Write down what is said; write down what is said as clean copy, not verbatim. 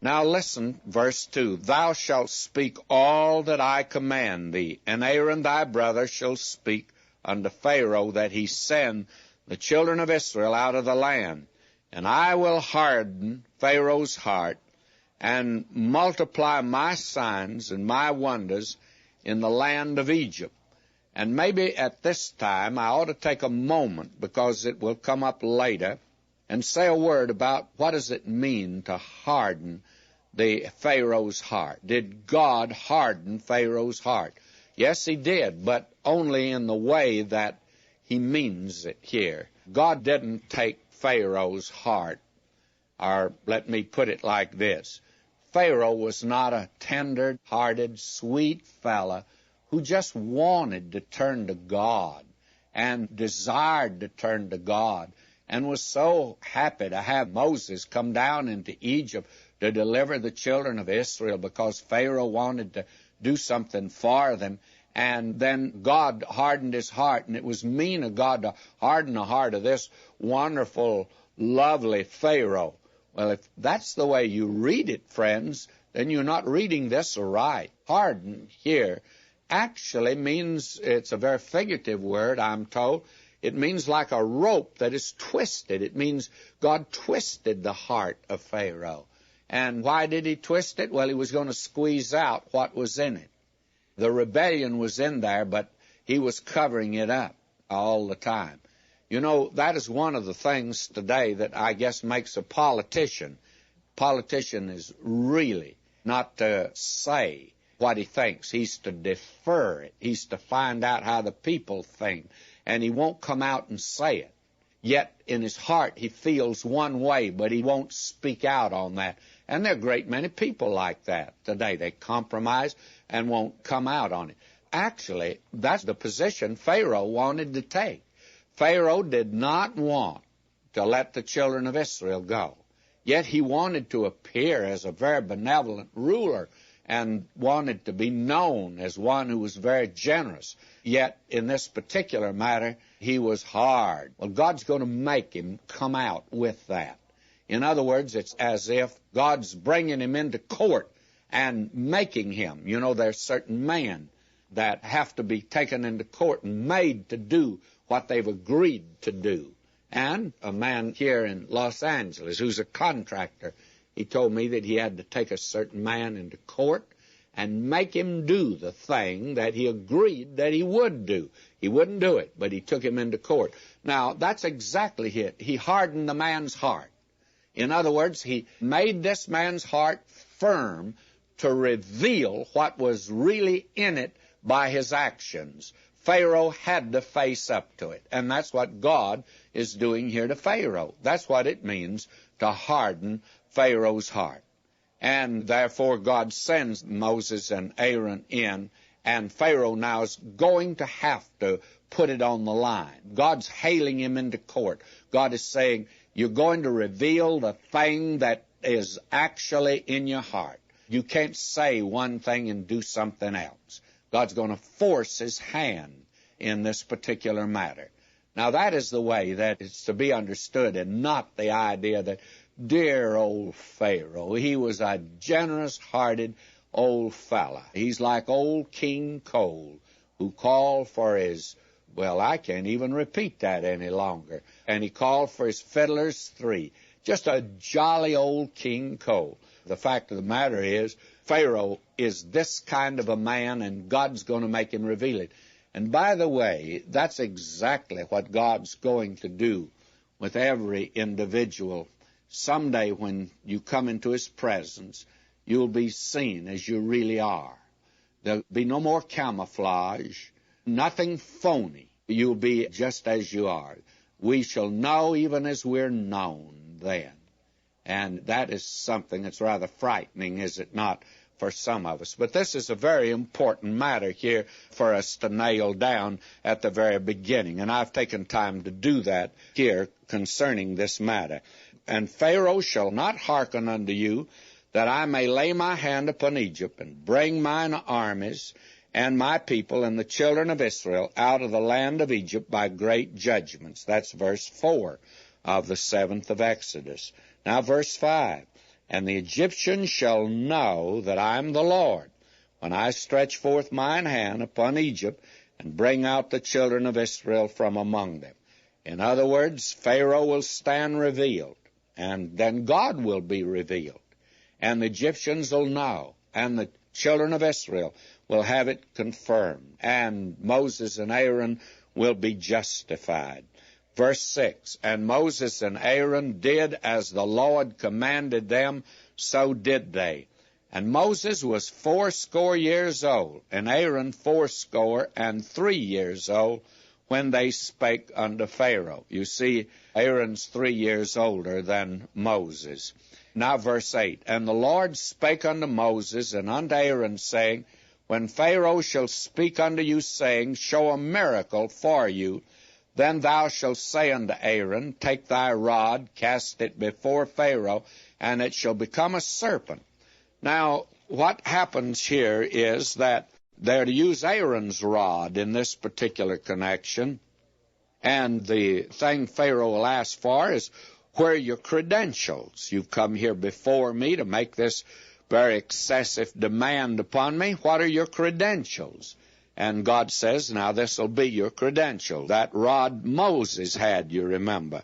Now listen, verse 2. Thou shalt speak all that I command thee, and Aaron thy brother shall speak unto Pharaoh, that he send the children of Israel out of the land. And I will harden Pharaoh's heart, and multiply my signs and my wonders in the land of Egypt. And maybe at this time I ought to take a moment, because it will come up later, and say a word about what does it mean to harden the Pharaoh's heart. Did God harden Pharaoh's heart? Yes, he did, but only in the way that he means it here. God didn't take Pharaoh's heart, or let me put it like this. Pharaoh was not a tender-hearted, sweet fella who just wanted to turn to God and desired to turn to God, and was so happy to have Moses come down into Egypt to deliver the children of Israel, because Pharaoh wanted to do something for them. And then God hardened his heart, and it was mean of God to harden the heart of this wonderful, lovely Pharaoh. Well, if that's the way you read it, friends, then you're not reading this right. Harden here actually means, it's a very figurative word, I'm told. It means like a rope that is twisted. It means God twisted the heart of Pharaoh. And why did he twist it? Well, he was going to squeeze out what was in it. The rebellion was in there, but he was covering it up all the time. You know, that is one of the things today that I guess makes a politician. Politician is really not to say what he thinks. He's to defer it. He's to find out how the people think. And he won't come out and say it. Yet in his heart he feels one way, but he won't speak out on that. And there are a great many people like that today. They compromise and won't come out on it. Actually, that's the position Pharaoh wanted to take. Pharaoh did not want to let the children of Israel go. Yet he wanted to appear as a very benevolent ruler and wanted to be known as one who was very generous. Yet in this particular matter, he was hard. Well, God's going to make him come out with that. In other words, it's as if God's bringing him into court and making him. You know, there's certain men that have to be taken into court and made to do what they've agreed to do. And a man here in Los Angeles who's a contractor, he told me that he had to take a certain man into court and make him do the thing that he agreed that he would do. He wouldn't do it, but he took him into court. Now, that's exactly it. He hardened the man's heart. In other words, he made this man's heart firm to reveal what was really in it by his actions. Pharaoh had to face up to it, and that's what God is doing here to Pharaoh. That's what it means to harden Pharaoh's heart. And therefore God sends Moses and Aaron in, and Pharaoh now is going to have to put it on the line. God's hailing him into court. God is saying, you're going to reveal the thing that is actually in your heart. You can't say one thing and do something else. God's going to force his hand in this particular matter. Now, that is the way that it's to be understood, and not the idea that, dear old Pharaoh, he was a generous-hearted old fella. He's like old King Cole, who called for his, well, I can't even repeat that any longer, and he called for his fiddlers 3. Just a jolly old King Cole. The fact of the matter is, Pharaoh is this kind of a man, and God's going to make him reveal it. And by the way, that's exactly what God's going to do with every individual. Someday when you come into his presence, you'll be seen as you really are. There'll be no more camouflage, nothing phony. You'll be just as you are. We shall know even as we're known then. And that is something that's rather frightening, is it not, for some of us? But this is a very important matter here for us to nail down at the very beginning. And I've taken time to do that here concerning this matter. And Pharaoh shall not hearken unto you, that I may lay my hand upon Egypt, and bring mine armies and my people and the children of Israel out of the land of Egypt by great judgments. That's verse 4 of the 7th of Exodus. Now verse 5. And the Egyptians shall know that I am the Lord, when I stretch forth mine hand upon Egypt, and bring out the children of Israel from among them. In other words, Pharaoh will stand revealed, and then God will be revealed. And the Egyptians will know, and the children of Israel will have it confirmed, and Moses and Aaron will be justified. Verse 6, and Moses and Aaron did as the Lord commanded them, so did they. And Moses was 80 years old, and Aaron 83 years old, when they spake unto Pharaoh. You see, Aaron's 3 years older than Moses. Now verse 8, and the Lord spake unto Moses and unto Aaron, saying, when Pharaoh shall speak unto you, saying, show a miracle for you, then thou shalt say unto Aaron, take thy rod, cast it before Pharaoh, and it shall become a serpent. Now, what happens here is that they're to use Aaron's rod in this particular connection, and the thing Pharaoh will ask for is, where are your credentials? You've come here before me to make this very excessive demand upon me. What are your credentials? And God says, now this will be your credential. That rod Moses had, you remember.